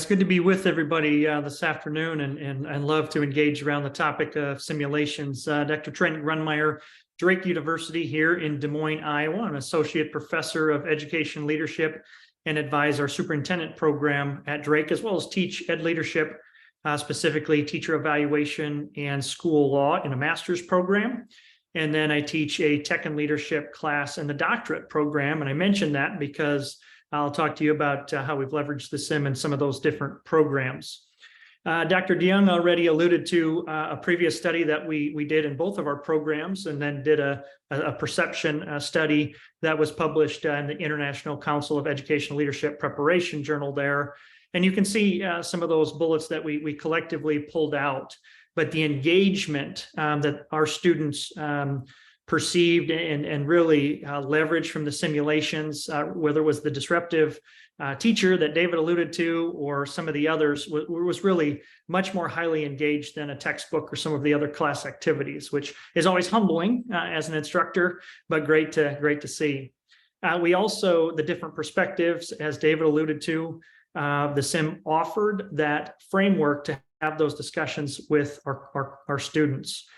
It's good to be with everybody this afternoon, and I love to engage around the topic of simulations. Dr. Trent Grundmeyer, Drake University here in Des Moines, Iowa. I'm an associate professor of education leadership and advise our superintendent program at Drake, as well as teach ed leadership, specifically teacher evaluation and school law in a master's program. And then I teach a tech and leadership class in the doctorate program. And I mention that because I'll talk to you about how we've leveraged the SIM in some of those different programs. Dr. DeYoung already alluded to a previous study that we did in both of our programs, and then did a perception study that was published in the International Council of Educational Leadership Preparation journal there. And you can see some of those bullets that we collectively pulled out, but the engagement that our students perceived and really leveraged from the simulations, whether it was the disruptive teacher that David alluded to or some of the others, was really much more highly engaged than a textbook or some of the other class activities, which is always humbling as an instructor, but great to see. We also, the different perspectives, as David alluded to, the SIM offered that framework to have those discussions with our students.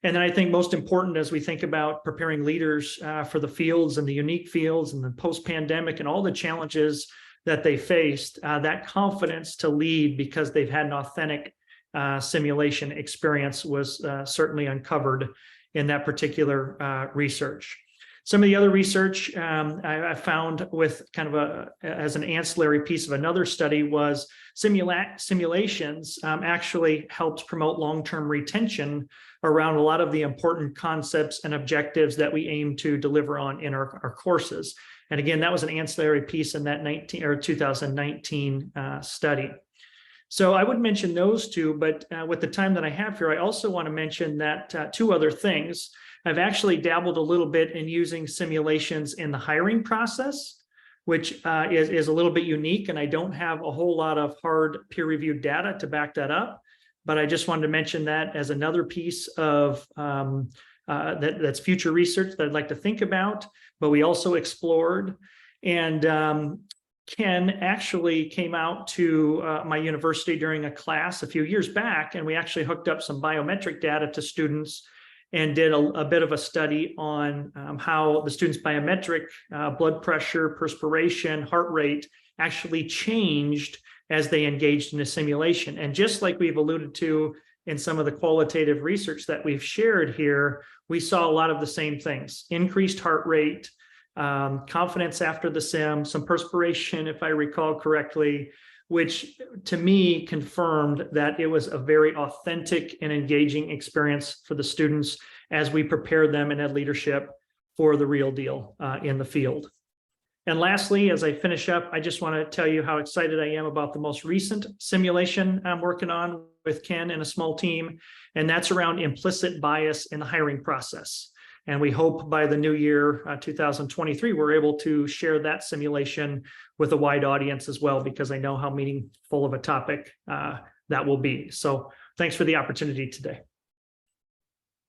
And then I think most important as we think about preparing leaders for the fields and the unique fields and the post-pandemic and all the challenges that they faced, that confidence to lead because they've had an authentic simulation experience was certainly uncovered in that particular research. Some of the other research I found with kind of as an ancillary piece of another study was simulations actually helped promote long-term retention around a lot of the important concepts and objectives that we aim to deliver on in our courses. And again, that was an ancillary piece in that 2019 study. So I would mention those two, but with the time that I have here, I also want to mention that two other things. I've actually dabbled a little bit in using simulations in the hiring process, which is a little bit unique, and I don't have a whole lot of hard peer-reviewed data to back that up. But I just wanted to mention that as another piece of that's future research that I'd like to think about, but we also explored. And Ken actually came out to my university during a class a few years back, and we actually hooked up some biometric data to students and did a bit of a study on how the students' biometric blood pressure, perspiration, heart rate actually changed as they engaged in a simulation. And just like we've alluded to in some of the qualitative research that we've shared here, we saw a lot of the same things: increased heart rate, confidence after the sim, some perspiration, if I recall correctly, which to me confirmed that it was a very authentic and engaging experience for the students as we prepare them in ed leadership for the real deal in the field. And lastly, as I finish up, I just want to tell you how excited I am about the most recent simulation I'm working on with Ken and a small team, and that's around implicit bias in the hiring process. And we hope by the new year, 2023, we're able to share that simulation with a wide audience as well, because I know how meaningful of a topic that will be. So thanks for the opportunity today.